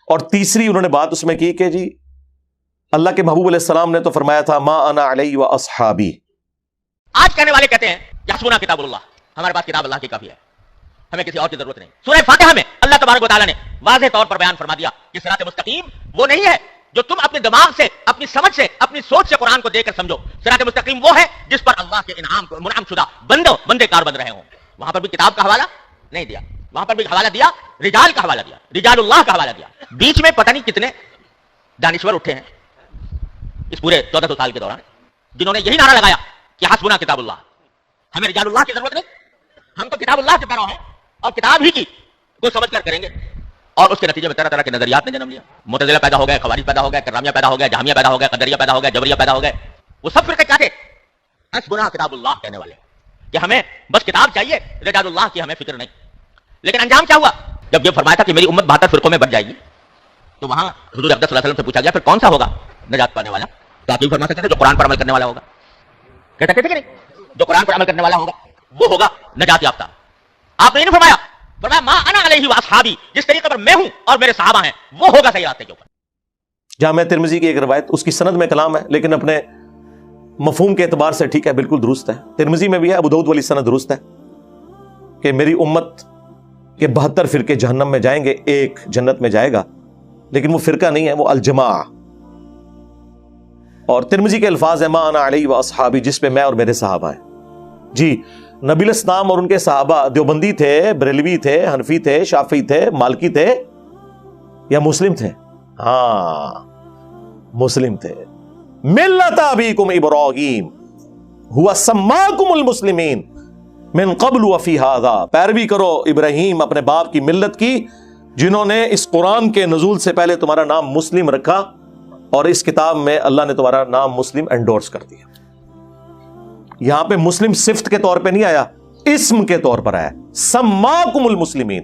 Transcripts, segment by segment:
اور تیسری انہوں نے بات اس میں کی کہ جی اللہ کے محبوب علیہ السلام نے تو فرمایا تھا ما انا علی و اصحابی. آج کہنے والے کہتے ہیں یحسبنا کتاب اللہ، ہمارے پاس کتاب اللہ کی کافی ہے، ہمیں کسی اور کی ضرورت نہیں. سورہ فاتحہ میں اللہ تبارک و تعالیٰ نے واضح طور پر بیان فرما دیا کہ صراط مستقیم وہ نہیں ہے جو تم اپنے دماغ سے، اپنی سمجھ سے، اپنی سوچ سے قرآن کو دیکھ کر سمجھو. صراط مستقیم وہ ہے جس پر اللہ کے منعم شدہ بندے کار بند رہے ہوں. وہاں پر بھی کتاب کا حوالہ نہیں دیا، وہاں پر بھی حوالہ دیا رجال کا حوالہ دیا، رجال اللہ کا حوالہ دیا. بیچ میں پتہ نہیں کتنے دانشور اٹھے ہیں اس پورے 1400 سال کے دوران جنہوں نے یہی نعرہ لگایا کہ حسبنا کتاب اللہ، ہمیں رجال اللہ کی ضرورت نہیں، ہم تو کتاب اللہ کے پیرو ہیں اور کتاب ہی کی کو سمجھ کر کریں گے. اور اس کے نتیجے میں طرح طرح کے نظریات نے جنم لیا. معتزلہ پیدا ہو گئے، خوارج پیدا ہو گئے، کررامیہ پیدا ہو گئے، جہمیہ پیدا ہو گئے، قدریہ پیدا ہو گئے، جبریہ پیدا ہو گئے. وہ سب فرقے کیا تھے؟ حسبنا کتاب اللہ کہنے والے کہ ہمیں بس کتاب چاہیے، رجال اللہ کی ہمیں فکر نہیں. لیکن انجام کیا ہوا؟ جب یہ فرمایا تھا کہ میری امت 72 فرقوں میں بٹ جائے گی تو وہاں حضور اقدس صلی اللہ علیہ وسلم سے پوچھا گیا پھر کون سا ہوگا نجات پانے والا؟ تو آپ یہ فرما سکتے تھے جو قرآن پر عمل کرنے والا ہوگا. کہتے تھے کہ نہیں جو قرآن پر عمل کرنے والا ہوگا وہ ہوگا نجات یافتہ. آپ نے نہیں فرمایا ما انا علیہ واصحابی، جس طریقے پر میں ہوں اور میرے صحابہ ہیں وہ ہوگا صحیح راستے کے اوپر. جامعہ ترمذی کی ایک روایت، اس کی سند میں کلام ہے لیکن اپنے مفہوم کے اعتبار سے ٹھیک ہے، بالکل درست ہے. ترمذی میں بھی ہے، ابو داؤد والی سند درست ہے کہ میری امت کے 72 فرقے جہنم میں جائیں گے، ایک جنت میں جائے گا. لیکن وہ فرقہ نہیں ہے، وہ الجماع. اور ترمذی کے الفاظ ہیں ما انا علیہ واصحابی، جس پہ میں اور میرے صحابہ ہیں. جی نبی الاسلام اور ان کے صحابہ دیوبندی تھے، بریلوی تھے، حنفی تھے، شافعی تھے، مالکی تھے یا مسلم تھے؟ ہاں مسلم تھے. ملت ابیکم ابراہیم ہوا سماکم المسلمین من قبل وفی ھذا، پیروی کرو ابراہیم اپنے باپ کی ملت کی جنہوں نے اس قرآن کے نزول سے پہلے تمہارا نام مسلم رکھا اور اس کتاب میں اللہ نے تمہارا نام مسلم انڈورس کر دیا. یہاں پہ مسلم صفت کے طور پہ نہیں آیا، اسم کے طور پر آیا سماکم المسلمین.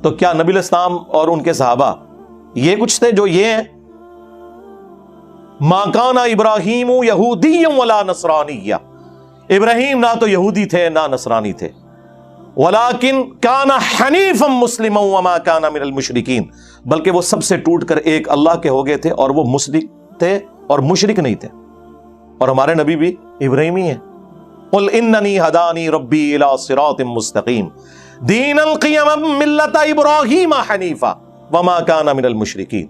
تو کیا نبی الاسلام اور ان کے صحابہ یہ کچھ تھے جو یہ ہیں؟ ما کان ابراہیم یہودی ولا نصرانی، ابراہیم نہ تو یہودی تھے نہ نصرانی تھے. ولیکن کان حنیفا مسلما وما کان من المشرکین، بلکہ وہ سب سے ٹوٹ کر ایک اللہ کے ہو گئے تھے اور وہ مشرک تھے اور مشرک نہیں تھے. اور ہمارے نبی بھی ابراہیمی ہیں. قل اننی ہدانی ربی الی صراط مستقیم دینا قیما ملت ابراہیم حنیفا وما کان من المشرکین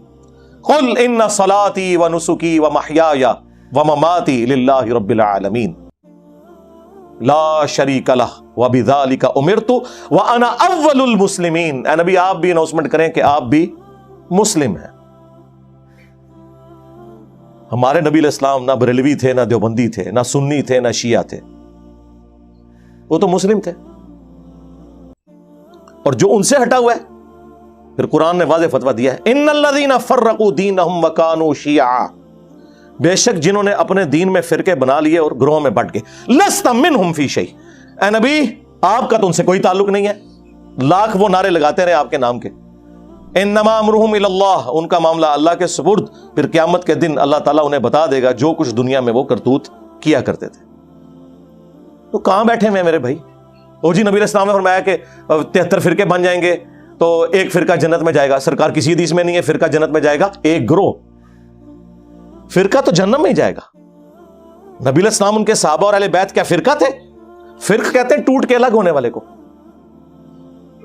قل ان صلاتی ونسکی ومحیای ومماتی للہ رب العالمین لا شریک لہ وبذالک امرت وانا اول المسلمین. اے نبی آپ بھی اناؤنسمنٹ کریں کہ آپ بھی مسلم ہیں. ہمارے نبی علیہ السلام نہ بریلوی تھے، نہ دیوبندی تھے، نہ سنی تھے، نہ شیعہ تھے، وہ تو مسلم تھے. اور جو ان سے ہٹا ہوا ہے پھر قرآن نے واضح فتویٰ دیا ہے ان الذین فرقوا دینہم وکانوا شیعا، بے شک جنہوں نے اپنے دین میں فرقے بنا لیے اور گروہوں میں بٹ گئے. لست منہم فی شیء، اے نبی آپ کا تو ان سے کوئی تعلق نہیں ہے. لاکھ وہ نعرے لگاتے رہے آپ کے نام کے. انما امرہم الی اللہ، ان کا معاملہ اللہ کے سپرد، پھر قیامت کے دن اللہ تعالیٰ انہیں بتا دے گا جو کچھ دنیا میں وہ کرتوت کیا کرتے تھے. تو کہاں بیٹھے ہوئے میرے بھائی؟ اور جی نبی علیہ السلام نے فرمایا کہ 73 فرقے بن جائیں گے تو ایک فرقہ جنت میں جائے گا. سرکار کسی حدیث میں نہیں ہے فرقہ جنت میں جائے گا، ایک گروہ. فرقہ تو جنت میں ہی جائے گا. نبی علیہ السلام ان کے صحابہ اور اہل بیت کیا فرقہ تھے؟ فرق کہتے ہیں ٹوٹ کے الگ ہونے والے کو.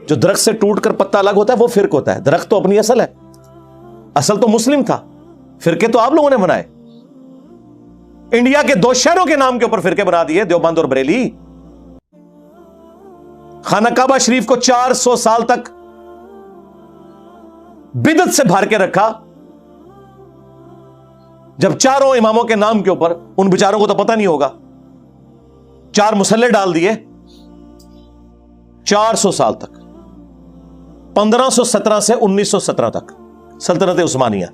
جو درخت سے ٹوٹ کر پتا الگ ہوتا ہے وہ فرق ہوتا ہے. درخت تو اپنی اصل ہے، اصل تو مسلم تھا. فرقے تو آپ لوگوں نے بنائے. انڈیا کے 2 شہروں کے نام کے اوپر فرقے بنا دیے، دیوبند اور بریلی. خانہ کعبہ شریف کو 400 سال تک بدعت سے بھر کے رکھا. جب چاروں اماموں کے نام کے اوپر، ان بیچاروں کو تو پتہ نہیں ہوگا، 4 مسلح ڈال دیے 400 سال تک، 1517 سے 1917 تک سلطنت عثمانیہ.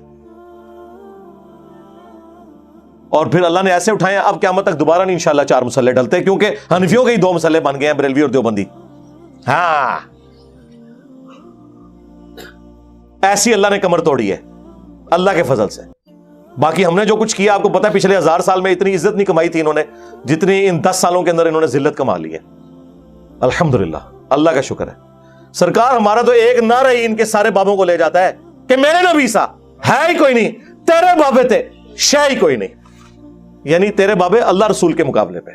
اور پھر اللہ نے ایسے اٹھائے اب قیامت تک دوبارہ نہیں انشاءاللہ 4 مسلح ڈلتے، کیونکہ حنفیوں کے ہی 2 مسلح بن گئے ہیں، بریلوی اور دیوبندی. ہاں ایسی اللہ نے کمر توڑی ہے اللہ کے فضل سے. باقی ہم نے جو کچھ کیا آپ کو پتا ہے، پچھلے 1000 سال میں اتنی عزت نہیں کمائی تھی انہوں نے جتنی ان 10 سالوں کے اندر انہوں نے ذلت کما لی ہے. الحمدللہ اللہ کا شکر ہے. سرکار ہمارا تو ایک نعرہ ہی ان کے سارے بابوں کو لے جاتا ہے کہ میرے نبی سا ہے ہی کوئی نہیں، تیرے بابے تھے شے ہی کوئی نہیں، یعنی تیرے بابے اللہ رسول کے مقابلے پہ،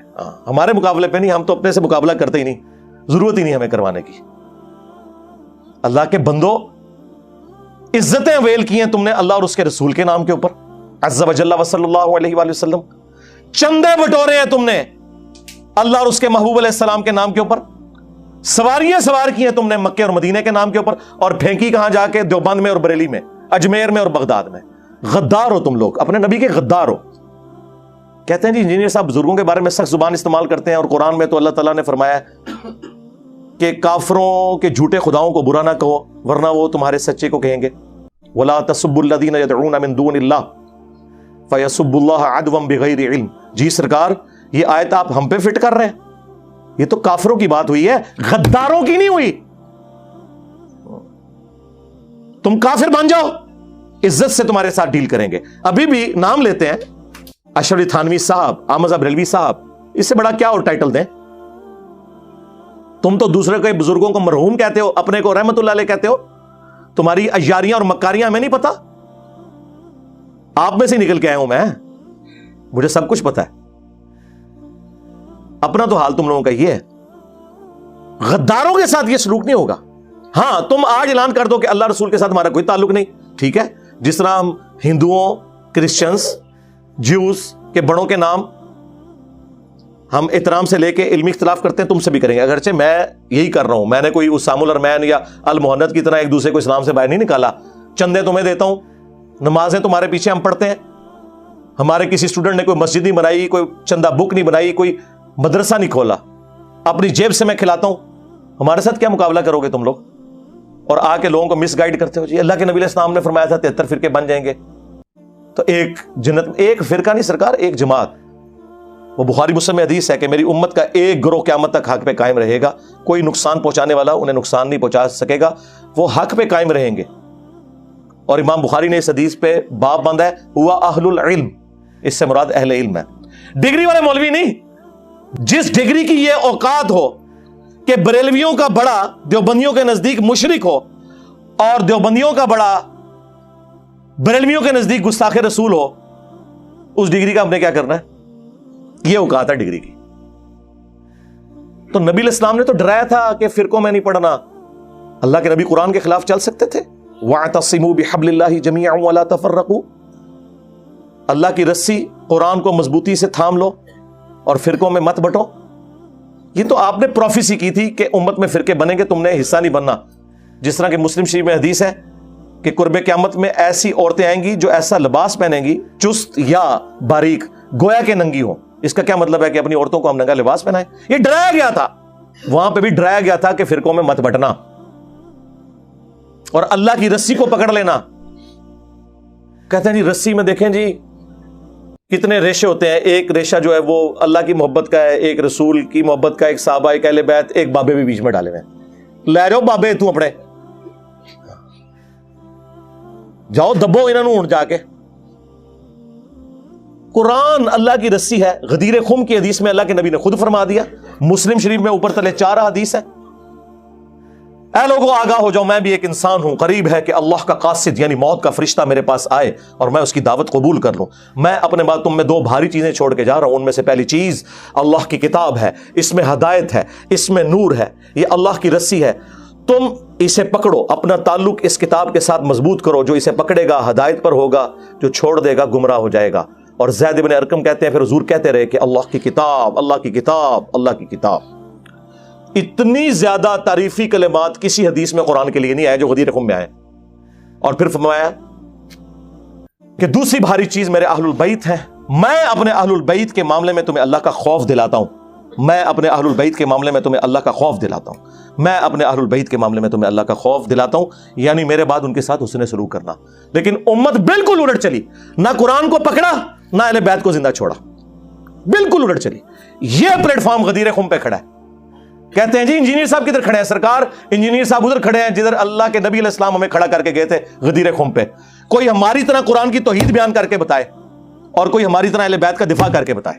ہمارے مقابلے پہ نہیں، ہم تو اپنے سے مقابلہ کرتے ہی نہیں، ضرورت ہی نہیں ہمیں کروانے کی۔ اللہ کے بندو، عزتیں ویل کی ہیں تم نے اللہ اور اس کے رسول کے نام کے اوپر، عز و جل و صلی اللہ علیہ وآلہ وسلم، چندے بٹورے ہیں تم نے اللہ اور اس کے محبوب علیہ السلام کے نام کے اوپر، سواریاں سوار کی ہیں تم نے مکے اور مدینے کے نام کے اوپر، اور پھینکی کہاں جا کے؟ دیوبند میں اور بریلی میں، اجمیر میں اور بغداد میں۔ غدار ہو تم لوگ، اپنے نبی کے غدار ہو۔ کہتے ہیں جی انجینئر صاحب بزرگوں کے بارے میں سخت زبان استعمال کرتے ہیں، اور قرآن میں تو اللہ تعالیٰ نے فرمایا ہے کہ کافروں کے جھوٹے خداؤں کو برا نہ کہو ورنہ وہ تمہارے سچے کو کہیں گے۔ وَلَا تَسُبُّوا الَّذِينَ يَدْعُونَ مِن دُونِ اللَّهِ فَيَسُبُّوا اللَّهَ عَدْوًا بِغَيْرِ علم۔ جی سرکار یہ آیت آپ ہم پہ فٹ کر رہے ہیں، یہ تو کافروں کی بات ہوئی ہے، غداروں کی نہیں ہوئی۔ تم کافر بن جاؤ، عزت سے تمہارے ساتھ ڈیل کریں گے۔ ابھی بھی نام لیتے ہیں اشرف علی تھانوی صاحب، احمد صاحب بریلوی صاحب، اس سے بڑا کیا اور ٹائٹل دیں؟ تم تو دوسرے کے بزرگوں کو مرحوم کہتے ہو، اپنے کو رحمت اللہ علیہ کہتے ہو۔ تمہاری اجاریاں اور مکاریاں ہمیں نہیں پتا، آپ میں سے نکل کے آیا ہوں میں، مجھے سب کچھ پتا ہے۔ اپنا تو حال تم لوگوں کا یہ ہے، غداروں کے ساتھ یہ سلوک نہیں ہوگا۔ ہاں تم آج اعلان کر دو کہ اللہ رسول کے ساتھ ہمارا کوئی تعلق نہیں، ٹھیک ہے، جس طرح ہم ہندوؤں، کرسچنز، جیوز کے بڑوں کے نام ہم احترام سے لے کے علمی اختلاف کرتے ہیں، تم سے بھی کریں گے، اگرچہ میں یہی کر رہا ہوں، میں نے کوئی اسام الرحمن یا المحنت کی طرح ایک دوسرے کو اسلام سے باہر نہیں نکالا۔ چندے تمہیں دیتا ہوں، نمازیں تمہارے پیچھے ہم پڑھتے ہیں، ہمارے کسی اسٹوڈنٹ نے کوئی مسجد نہیں بنائی، کوئی چندہ بک نہیں بنائی، کوئی مدرسہ نہیں کھولا، اپنی جیب سے میں کھلاتا ہوں۔ ہمارے ساتھ کیا مقابلہ کرو گے تم لوگ؟ اور آ کے لوگوں کو مس گائیڈ کرتے ہو۔ جی اللہ کے نبی علیہ السلام نے فرمایا تھا 73 فرقے بن جائیں گے، تو ایک جنت، ایک فرقہ نہیں سرکار، ایک جماعت۔ وہ بخاری مسلم میں حدیث ہے کہ میری امت کا ایک گروہ قیامت تک حق پہ قائم رہے گا، کوئی نقصان پہنچانے والا انہیں نقصان نہیں پہنچا سکے گا، وہ حق پہ قائم رہیں گے۔ اور امام بخاری نے اس حدیث پہ باب باندھا ہے ہوا اہل العلم، اس سے مراد اہل علم ہے، ڈگری والے مولوی نہیں۔ جس ڈگری کی یہ اوقات ہو کہ بریلویوں کا بڑا دیوبندیوں کے نزدیک مشرک ہو اور دیوبندیوں کا بڑا بریلویوں کے نزدیک گستاخ رسول ہو، اس ڈگری کا ہم نے کیا کرنا ہے؟ یہ اوقات ہے ڈگری کی۔ تو نبی علیہ السلام نے تو ڈرایا تھا کہ فرقوں میں نہیں پڑھنا۔ اللہ کے نبی قرآن کے خلاف چل سکتے تھے؟ وَاعْتَصِمُوا بِحَبْلِ اللَّهِ جَمِيعًا وَلَا تَفَرَّقُوا، اللہ کی رسی قرآن کو مضبوطی سے تھام لو اور فرقوں میں مت بٹو۔ یہ تو آپ نے پروفیسی کی تھی کہ امت میں فرقے بنیں گے، تم نے حصہ نہیں بننا۔ جس طرح کہ مسلم شریف میں حدیث ہے کہ قرب قیامت میں ایسی عورتیں آئیں گی جو ایسا لباس پہنیں گی چست یا باریک گویا کہ ننگی ہو۔ اس کا کیا مطلب ہے کہ اپنی عورتوں کو ہم ننگا لباس پہنائیں؟ یہ ڈرایا گیا تھا، وہاں پہ بھی ڈرایا گیا تھا کہ فرقوں میں مت بٹنا اور اللہ کی رسی کو پکڑ لینا۔ کہتے ہیں جی رسی میں دیکھیں جی کتنے ریشے ہوتے ہیں، ایک ریشہ جو ہے وہ اللہ کی محبت کا ہے، ایک رسول کی محبت کا، ایک صحابہ، ایک اہل بیت، ایک بابے بھی بیچ میں ڈالے ہوئے ہیں۔ لے جاؤ بابے تو اپنے، جاؤ دبو انہوں نے جا کے۔ قرآن اللہ کی رسی ہے۔ غدیر خم کی حدیث میں اللہ کے نبی نے خود فرما دیا، مسلم شریف میں اوپر تلے 4 حدیث ہے۔ اے لوگوں آگاہ ہو جاؤ، میں بھی ایک انسان ہوں، قریب ہے کہ اللہ کا قاصد یعنی موت کا فرشتہ میرے پاس آئے اور میں اس کی دعوت قبول کر لوں۔ میں اپنے بعد تم میں 2 بھاری چیزیں چھوڑ کے جا رہا ہوں، ان میں سے پہلی چیز اللہ کی کتاب ہے، اس میں ہدایت ہے، اس میں نور ہے، یہ اللہ کی رسی ہے، تم اسے پکڑو، اپنا تعلق اس کتاب کے ساتھ مضبوط کرو، جو اسے پکڑے گا ہدایت پر ہوگا، جو چھوڑ دے گا گمراہ ہو جائے گا۔ اور زید بن ارقم کہتے ہیں پھر حضور کہتے رہے کہ اللہ کی کتاب، اللہ کی کتاب، اللہ کی کتاب۔ اتنی زیادہ تعریفی کلمات کسی حدیث میں قرآن کے لیے نہیں آئے جو غدیر خم میں آئے۔ اور پھر فرمایا کہ دوسری بھاری چیز میرے اہل البیت ہیں، میں اپنے اہل البیت کے معاملے میں تمہیں اللہ کا خوف دلاتا ہوں، میں اپنے اہل البیت کے معاملے میں تمہیں اللہ کا خوف دلاتا ہوں، میں اپنے اہل البیت کے معاملے میں تمہیں اللہ کا خوف دلاتا ہوں، یعنی میرے بعد ان کے ساتھ حسن سلوک کرنا۔ لیکن امت بالکل الٹ چلی، نہ قرآن کو پکڑا نہ اہل بیت کو زندہ چھوڑا، بالکل الٹ چلی۔ یہ پلیٹ فارم غدیر خم پہ کھڑا ہے۔ کہتے ہیں جی انجینئر صاحب کدھر کھڑے ہیں؟ سرکار انجینئر صاحب ادھر کھڑے ہیں جدھر اللہ کے نبی علیہ السلام ہمیں کھڑا کر کے گئے تھے غدیر خم پہ۔ کوئی ہماری طرح قرآن کی توحید بیان کر کے بتائے اور کوئی ہماری طرح اہل بیت کا دفاع کر کے بتائے،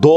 2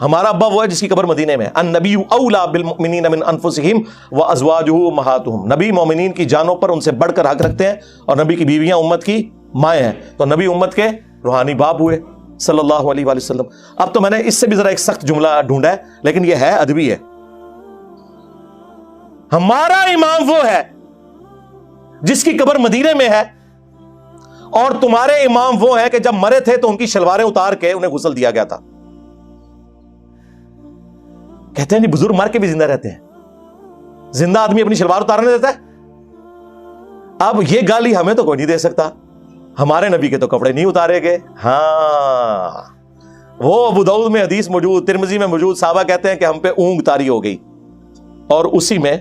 ہمارا ابا وہ ہے جس کی قبر مدینے میں. النبی اولا بالمؤمنین من انفسہم وازواجہ امہاتہم. نبی مومنین کی جانوں پر ان سے بڑھ کر حق رکھتے ہیں, اور نبی کی بیویاں امت کی مائیں ہیں. تو نبی امت کے روحانی باپ ہوئے صلی اللہ علیہ وآلہ وسلم. اب تو میں نے اس سے بھی ذرا ایک سخت جملہ ڈھونڈا ہے, لیکن یہ ہے ادبی ہے. ہمارا امام وہ ہے جس کی قبر مدینے میں ہے, اور تمہارے امام وہ ہیں کہ جب مرے تھے تو ان کی شلواریں اتار کے انہیں غسل دیا گیا تھا. کہتے ہیں نہیں, بزرگ مر کے بھی زندہ رہتے ہیں. زندہ آدمی اپنی شلوار اتارنے دیتا ہے؟ اب یہ گالی ہمیں تو کوئی نہیں دے سکتا, ہمارے نبی کے تو کپڑے نہیں اتارے گئے. ہاں, وہ ابو داؤد میں حدیث موجود, ترمذی میں موجود, صحابہ کہتے ہیں کہ ہم پہ اونگ طاری ہو گئی, اور اسی میں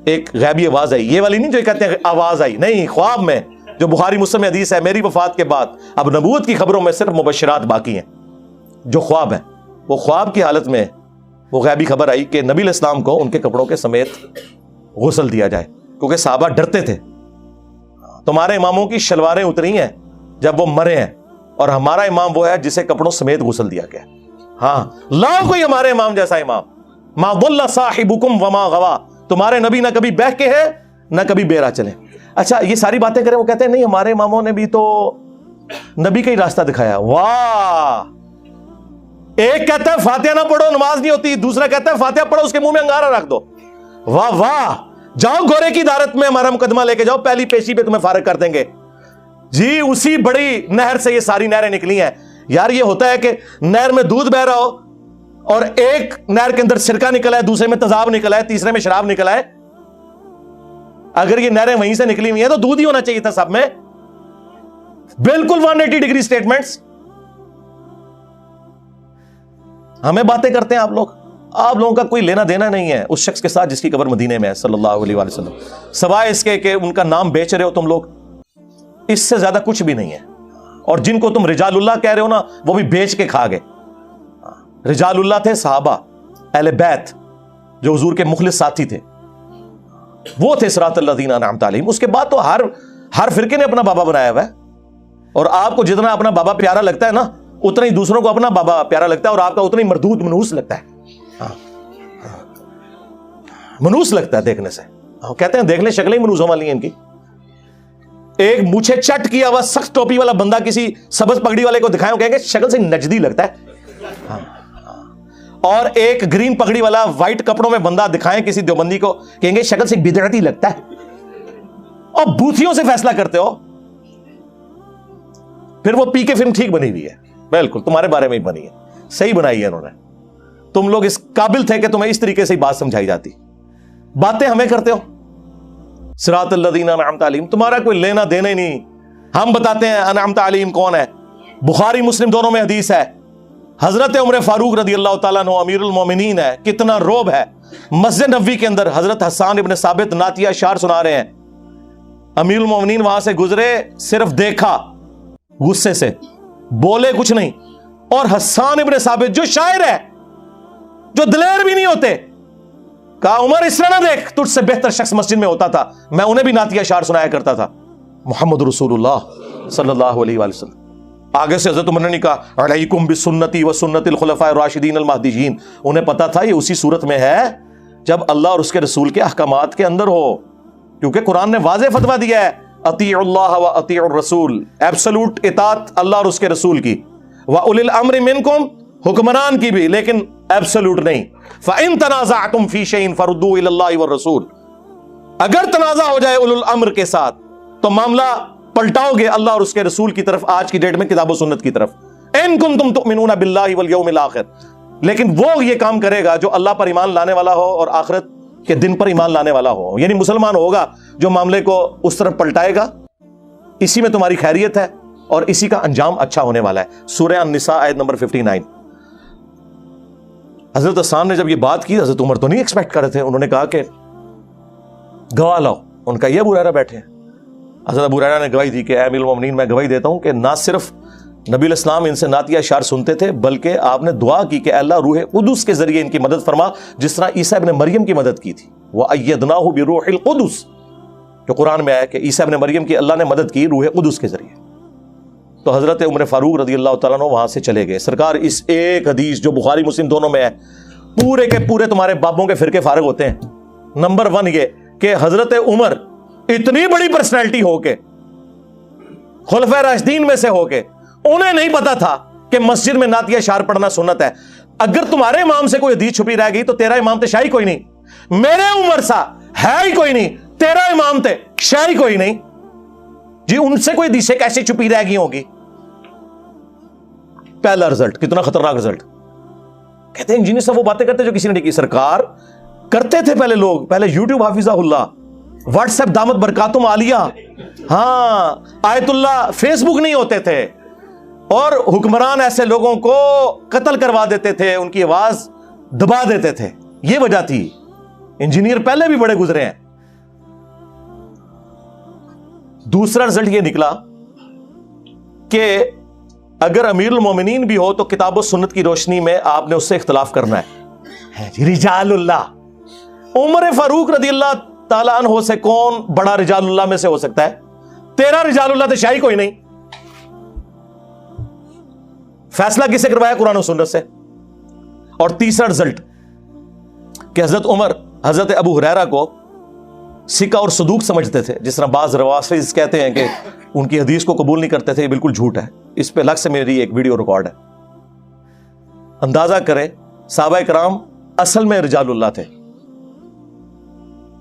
ایک غیبی آواز آئی. یہ والی نہیں جو کہتے ہیں آواز آئی, نہیں, خواب میں, جو بخاری مسلم میں حدیث ہے, میری وفات کے بعد اب نبوت کی خبروں میں صرف مبشرات باقی ہیں جو خواب ہیں. وہ خواب کی حالت میں وہ غیبی خبر آئی کہ نبی علیہ السلام کو ان کے کپڑوں کے سمیت غسل دیا جائے, کیونکہ صحابہ ڈرتے تھے. تمہارے اماموں کی شلواریں اتری ہیں جب وہ مرے ہیں, اور ہمارا امام وہ ہے جسے کپڑوں سمیت غسل دیا گیا. ہاں, لاؤ کوئی ہمارے امام جیسا امام. ما ضل صاحبکم وما غوا. تمہارے نبی نہ کبھی بہہ کے ہے نہ کبھی بیرا چلے. اچھا, یہ ساری باتیں کریں, وہ کہتے ہیں نہیں ہمارے اماموں نے بھی تو نبی کا ہی راستہ دکھایا. واہ, ایک کہتا ہے فاتحہ نہ پڑھو نماز نہیں ہوتی, دوسرا کہتا ہے فاتحہ پڑھو اس کے منہ میں انگارہ رکھ دو. واہ واہ, جاؤ گورے کی عدالت میں ہمارا مقدمہ لے کے جاؤ, پہلی پیشی پہ تمہیں فارغ کر دیں گے. جی اسی بڑی نہر سے یہ ساری نہریں نکلی ہیں. یار یہ ہوتا ہے کہ نہر میں دودھ بہ رہا ہو, اور ایک نہر کے اندر سرکہ نکلا ہے, دوسرے میں تیزاب نکلا ہے, تیسرے میں شراب نکلا ہے. اگر یہ نہریں وہیں سے نکلی ہوئی ہیں تو دودھ ہی ہونا چاہیے تھا سب میں. بالکل 180 ڈگری سٹیٹمنٹس. ہمیں باتیں کرتے ہیں آپ لوگ, آپ لوگوں کا کوئی لینا دینا نہیں ہے اس شخص کے ساتھ جس کی قبر مدینے میں ہے صلی اللہ علیہ وآلہ وسلم, سوائے اس کے کہ ان کا نام بیچ رہے ہو تم لوگ, اس سے زیادہ کچھ بھی نہیں ہے. اور جن کو تم رجال اللہ کہہ رہے ہو نا, وہ بھی بیچ کے کھا گئے. رجال اللہ تھے صحابہ اہل بیت جو حضور کے مخلص ساتھی تھے, وہ تھے صراط الذین انعمت علیہم. اس کے بعد تو ہر فرقے نے اپنا بابا بنایا ہوا ہے, اور آپ کو جتنا اپنا بابا پیارا لگتا ہے نا, اتنا ہی دوسروں کو اپنا بابا پیارا لگتا ہے, اور آپ کا اتنا ہی مردود منوس لگتا ہے. منوس لگتا ہے دیکھنے سے. کہتے ہیں دیکھ لیں شکلیں ہی منوسوں والی ہیں ان کی. ایک مونچھیں چٹ کیا ہوا سخت ٹوپی والا بندہ کسی سبز پگڑی والے کو دکھائیں, کہیں گے شکل سے نجدی لگتا ہے. اور ایک گرین پگڑی والا وائٹ کپڑوں میں بندہ دکھائیں کسی دیوبندی کو, کہیں گے شکل سے بدعتی لگتا ہے. اور بوتھیوں سے فیصلہ کرتے ہو, پھر وہ پی کے فلم ٹھیک بنی ہوئی ہے, بالکل تمہارے بارے میں ہی بنی ہے, صحیح بنائی ہے انہوں نے. تم لوگ اس قابل تھے کہ تمہیں اس طریقے سے ہی بات سمجھائی جاتی. باتیں ہمیں کرتے ہو صراط الذین انعمت علیہم, تمہارا کوئی لینا دینا ہی نہیں. ہم بتاتے ہیں انعمت علیہم کون ہے. بخاری مسلم دونوں میں حدیث ہے, حضرت عمر فاروق رضی اللہ تعالیٰ عنہ امیر المومنین ہے. کتنا روب ہے. مسجد نبوی کے اندر حضرت حسان ابن ثابت نعتیہ اشعار سنا رہے ہیں, امیر المومنین وہاں سے گزرے, صرف دیکھا, غصے سے بولے کچھ نہیں. اور حسان ابن ثابت جو شاعر ہے, جو دلیر بھی نہیں ہوتے, کہا عمر اس طرح نہ دیکھ, تجھ سے بہتر شخص مسجد میں ہوتا تھا, میں انہیں بھی نعتیہ اشعار سنایا کرتا تھا. محمد رسول اللہ صلی اللہ علیہ وآلہ وسلم. آگے سے حضرت عمر نے کہا علیکم بسنتی و سنت الخلفاء الراشدین المہدیین. انہیں پتا تھا یہ اسی صورت میں ہے جب اللہ اور اس کے رسول کے احکامات کے اندر ہو, کیونکہ قرآن نے واضح فتویٰ دیا ہے اطیعوا اللہ و اطیعوا الرسول, ایبسولوٹ اطاعت اللہ اور اس کے رسول کی, وَأُولِي الْأَمْرِ مِنْكُمْ, حکمران کی بھی, لیکن ایبسولوٹ نہیں. فَإِن تَنَازَعْتُمْ فِي شَيْءٍ فَرُدُّوهُ إِلَى اللَّهِ وَالرَّسُولِ. اگر تنازع ہو جائے اولو الامر کے ساتھ تو معاملہ پلٹاؤ گے اللہ اور اس کے رسول کی طرف, آج کی ڈیٹ میں کتاب و سنت کی طرف. ان کنتم تؤمنون باللہ والیوم الاخر. لیکن وہ یہ کام کرے گا جو اللہ پر ایمان لانے والا ہو اور آخرت کے دن پر ایمان لانے والا ہو, یعنی مسلمان ہوگا جو معاملے کو اس طرف پلٹائے گا. اسی میں تمہاری خیریت ہے اور اسی کا انجام اچھا ہونے والا ہے. سورہ النساء آیت نمبر 59. حضرت حسان نے جب یہ بات کی, حضرت عمر تو نہیں ایکسپیکٹ کر رہے تھے, انہوں نے کہا کہ گواہ لاؤ. ان کا یہ ابو ہریرہ بیٹھے ہیں. حضرت ابو ہریرہ نے گواہی دی کہ اے امیر المومنین, میں گواہی دیتا ہوں کہ نہ صرف نبی علیہ السلام ان سے نعتیہ اشعار سنتے تھے, بلکہ آپ نے دعا کی کہ اللہ روح قدس کے ذریعے ان کی مدد فرما, جس طرح عیسیٰ ابن مریم کی مدد کی تھی. وَأَيَّدْنَاهُ بِرُوحِ الْقُدُسِ, جو قرآن میں آیا کہ عیسیٰ ابن مریم کی اللہ نے مدد کی روح قدس کے ذریعے. تو حضرت عمر فاروق رضی اللہ تعالیٰ عنہ وہاں سے چلے گئے. سرکار اس ایک حدیث جو بخاری مسلم دونوں میں ہے, پورے کے پورے تمہارے بابوں کے فرقے فارغ ہوتے ہیں. نمبر 1 یہ کہ حضرت عمر اتنی بڑی پرسنالٹی ہو کے, خلفائے راشدین میں سے ہو کے, انہیں نہیں پتا تھا کہ مسجد میں نعت یا اشعار پڑھنا سنت ہے. اگر تمہارے امام سے کوئی حدیث چھپی رہ گئی تو تیرا امام تے شاہی کوئی نہیں. میرے عمر سا ہے ہی کوئی نہیں, تیرا امام تے شاہی کوئی نہیں. جی ان سے کوئی حدیثیں کیسے چھپی رہ گئی ہوگی؟ پہلا رزلٹ, کتنا خطرناک رزلٹ. کہتے ہیں انجینئر صاحب وہ باتیں کرتے جو کسی نے نہیں کی. سرکار کرتے تھے پہلے لوگ, پہلے یوٹیوب حافظہ اللہ, واٹس ایپ دامت برکاتم عالیہ, ہاں آیت اللہ, فیس بک نہیں ہوتے تھے, اور حکمران ایسے لوگوں کو قتل کروا دیتے تھے, ان کی آواز دبا دیتے تھے. یہ وجہ تھی. انجینئر پہلے بھی بڑے گزرے ہیں. دوسرا رزلٹ یہ نکلا کہ اگر امیر المومنین بھی ہو تو کتاب و سنت کی روشنی میں آپ نے اس سے اختلاف کرنا ہے. رجال اللہ, عمر فاروق رضی اللہ تعالیٰ عنہ سے کون بڑا رجال اللہ میں سے ہو سکتا ہے؟ تیرا رجال اللہ تو شاہی کوئی نہیں. فیصلہ کسے کروایا؟ قرآن و سنت سے. اور تیسرا رزلٹ کہ حضرت عمر حضرت ابو ہریرہ کو سکہ اور صدوق سمجھتے تھے, جس طرح بعض روافض کہتے ہیں کہ ان کی حدیث کو قبول نہیں کرتے تھے. یہ بالکل جھوٹ ہے. اس پہ الگ سے میری ایک ویڈیو ریکارڈ ہے. اندازہ کرے صحابہ کرام اصل میں رجال اللہ تھے.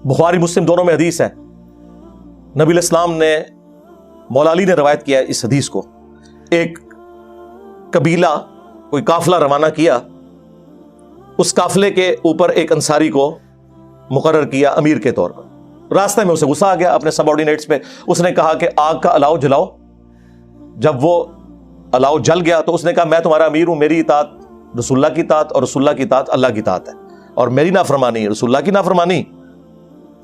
بخاری مسلم دونوں میں حدیث ہے. نبی علیہ السلام نے, مولا علی نے روایت کیا اس حدیث کو. ایک قبیلہ کوئی قافلہ روانہ کیا, اس قافلے کے اوپر ایک انصاری کو مقرر کیا امیر کے طور پر. راستے میں اسے غصہ آ گیا اپنے سب آرڈینیٹس پہ. اس نے کہا کہ آگ کا الاؤ جلاؤ. جب وہ الاؤ جل گیا تو اس نے کہا میں تمہارا امیر ہوں, میری اطاعت رسول اللہ کی اطاعت, اور رسول اللہ کی اطاعت اللہ کی اطاعت ہے, اور میری نافرمانی رسول اللہ کی نافرمانی,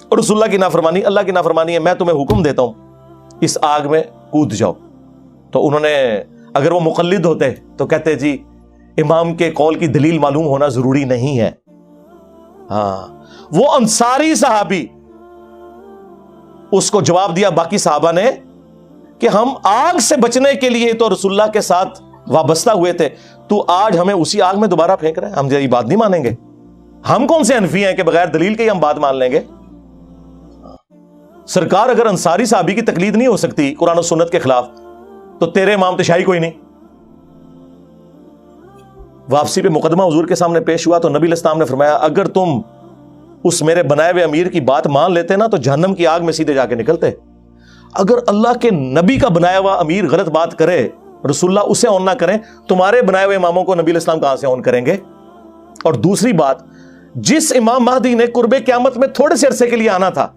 اور رسول اللہ کی نافرمانی اللہ کی نافرمانی ہے. میں تمہیں حکم دیتا ہوں اس آگ میں کود جاؤ. تو انہوں نے, اگر وہ مقلد ہوتے تو کہتے جی امام کے قول کی دلیل معلوم ہونا ضروری نہیں ہے. ہاں وہ انصاری صحابی, اس کو جواب دیا باقی صحابہ نے کہ ہم آگ سے بچنے کے لیے تو رسول اللہ کے ساتھ وابستہ ہوئے تھے, تو آج ہمیں اسی آگ میں دوبارہ پھینک رہے ہیں. ہم یہ بات نہیں مانیں گے. ہم کون سے حنفی ہیں کہ بغیر دلیل کے ہی ہم بات مان لیں گے؟ سرکار اگر انصاری صحابی کی تقلید نہیں ہو سکتی قرآن و سنت کے خلاف, تو تیرے امام تشائی کوئی نہیں. واپسی پہ مقدمہ حضور کے سامنے پیش ہوا تو نبی علیہ السلام نے فرمایا اگر تم اس میرے بنائے ہوئے امیر کی بات مان لیتے نا تو جہنم کی آگ میں سیدھے جا کے نکلتے. اگر اللہ کے نبی کا بنایا ہوا امیر غلط بات کرے, رسول اللہ اسے آن نہ کریں, تمہارے بنائے ہوئے اماموں کو نبی علیہ السلام کہاں سے آن کریں گے؟ اور دوسری بات, جس امام مہدی نے قرب قیامت میں تھوڑے سے عرصے کے لیے آنا تھا,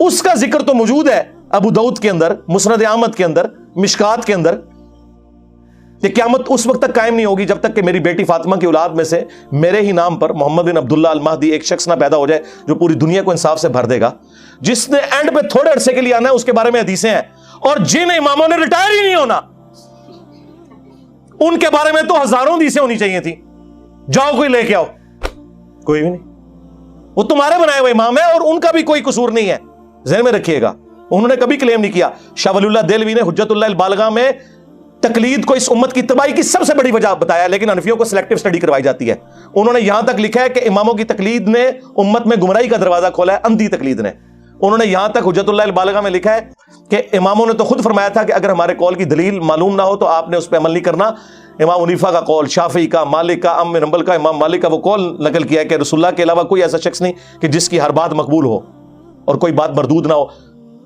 اس کا ذکر تو موجود ہے ابو داؤد کے اندر, مسند احمد کے اندر, مشکات کے اندر. کہ قیامت اس وقت تک قائم نہیں ہوگی جب تک کہ میری بیٹی فاطمہ کی اولاد میں سے میرے ہی نام پر محمد بن عبداللہ المہدی ایک شخص نہ پیدا ہو جائے جو پوری دنیا کو انصاف سے بھر دے گا. جس نے اینڈ پہ تھوڑے عرصے کے لیے آنا ہے اس کے بارے میں حدیثیں ہیں, اور جن اماموں نے ریٹائر ہی نہیں ہونا ان کے بارے میں تو ہزاروں حدیثیں ہونی چاہیے تھی. جاؤ کوئی لے کے آؤ. کوئی بھی نہیں. وہ تمہارے بنائے ہوئے امام ہیں اور ان کا بھی کوئی قصور نہیں ہے, ذہن میں رکھیے گا. انہوں نے کبھی کلیم نہیں کیا. شاہ ولی اللہ دہلوی نے حجت اللہ البالغہ میں تقلید کو اس امت کی تباہی کی سب سے بڑی وجہ بتایا, لیکن حنفیوں کو سلیکٹیو سٹڈی کروائی جاتی ہے. انہوں نے یہاں تک لکھا ہے کہ اماموں کی تقلید نے امت میں گمراہی کا دروازہ کھولا ہے, اندھی تقلید نے. انہوں نے یہاں تک حجت اللہ البالغہ میں لکھا ہے کہ اماموں نے تو خود فرمایا تھا کہ اگر ہمارے قول کی دلیل معلوم نہ ہو تو آپ نے اس پہ عمل نہیں کرنا. امام حنیفہ کا قول, شافعی کا, مالک کا, احمد بن حنبل کا, امام مالک کا وہ قول نقل کیا ہے کہ رسول اللہ کے علاوہ کوئی ایسا شخص نہیں کہ جس کی ہر بات مقبول ہو اور کوئی بات مردود نہ ہو,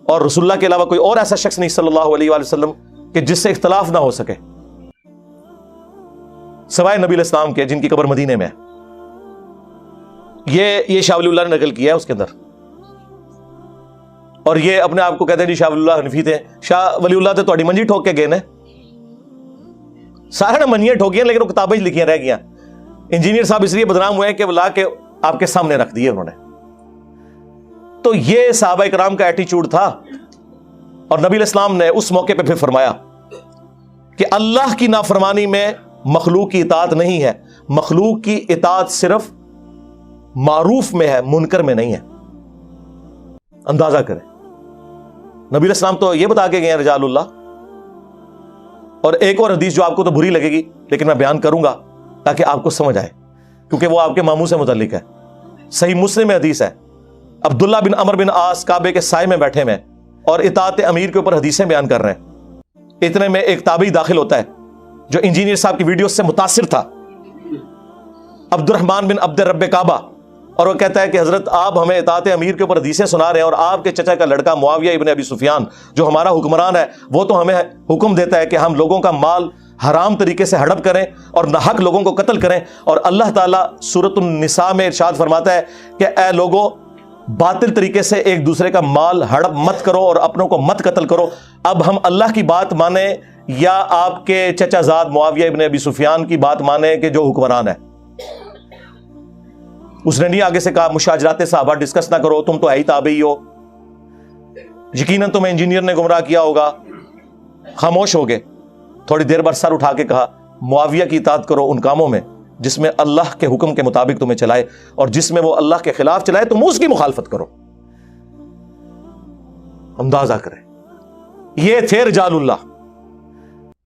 اور رسول اللہ کے علاوہ کوئی اور ایسا شخص نہیں صلی اللہ علیہ وآلہ وسلم کہ جس سے اختلاف نہ ہو سکے سوائے نبی علیہ السلام کے جن کی قبر مدینے میں ہے. یہ شاہ ولی اللہ نے نقل کیا ہے اس کے اندر. اور یہ اپنے آپ کو کہتے ہیں جی شاہ ولی اللہ حنفی تھے. شاہ ولی اللہ تو منجی ٹھوک کے گئے نا, سارے نے منجیاں ٹھوکی ہیں لیکن وہ کتابیں لکھیاں رہ گیا. انجینئر صاحب اس لیے بدنام ہوئے ہیں کہ وہ لا کے آپ کے سامنے رکھ دیے انہوں نے. تو یہ صحابہ کرام کا ایٹیچیوڈ تھا. اور نبی علیہ السلام نے اس موقع پہ پھر فرمایا کہ اللہ کی نافرمانی میں مخلوق کی اطاعت نہیں ہے, مخلوق کی اطاعت صرف معروف میں ہے, منکر میں نہیں ہے. اندازہ کریں, نبی علیہ السلام تو یہ بتا کے گئے ہیں رجال اللہ, اور ایک اور حدیث جو آپ کو تو بری لگے گی لیکن میں بیان کروں گا تاکہ آپ کو سمجھ آئے، کیونکہ وہ آپ کے ماموں سے متعلق ہے۔ صحیح مسلم میں حدیث ہے، عبداللہ بن عمر بن عاص کعبے کے سائے میں بیٹھے ہوئے اور اطاعت امیر کے اوپر حدیثیں بیان کر رہے ہیں۔ اتنے میں ایک تابعی داخل ہوتا ہے جو انجینئر صاحب کی ویڈیو سے متاثر تھا، عبد الرحمن بن عبد رب کعبہ، اور وہ کہتا ہے کہ حضرت آپ ہمیں اطاعت امیر کے اوپر حدیثیں سنا رہے ہیں، اور آپ کے چچا کا لڑکا معاویہ ابن ابی سفیان جو ہمارا حکمران ہے وہ تو ہمیں حکم دیتا ہے کہ ہم لوگوں کا مال حرام طریقے سے ہڑپ کریں اور ناحق لوگوں کو قتل کریں، اور اللہ تعالیٰ سورۃ النساء میں ارشاد فرماتا ہے کہ اے لوگوں باطل طریقے سے ایک دوسرے کا مال ہڑپ مت کرو اور اپنوں کو مت قتل کرو۔ اب ہم اللہ کی بات مانیں یا آپ کے چچا زاد معاویہ ابن ابی سفیان کی بات مانیں کہ جو حکمران ہے؟ اس نے نہیں آگے سے کہا مشاجرات صحابہ ڈسکس نہ کرو، تم تو ہے ہی تابعی ہو، یقیناً تمہیں انجینئر نے گمراہ کیا ہوگا۔ خاموش ہو گئے۔ تھوڑی دیر بعد سر اٹھا کے کہا معاویہ کی اطاعت کرو ان کاموں میں جس میں اللہ کے حکم کے مطابق تمہیں چلائے، اور جس میں وہ اللہ کے خلاف چلائے تم اس کی مخالفت کرو۔ اندازہ کریں، یہ تھے رجال اللہ۔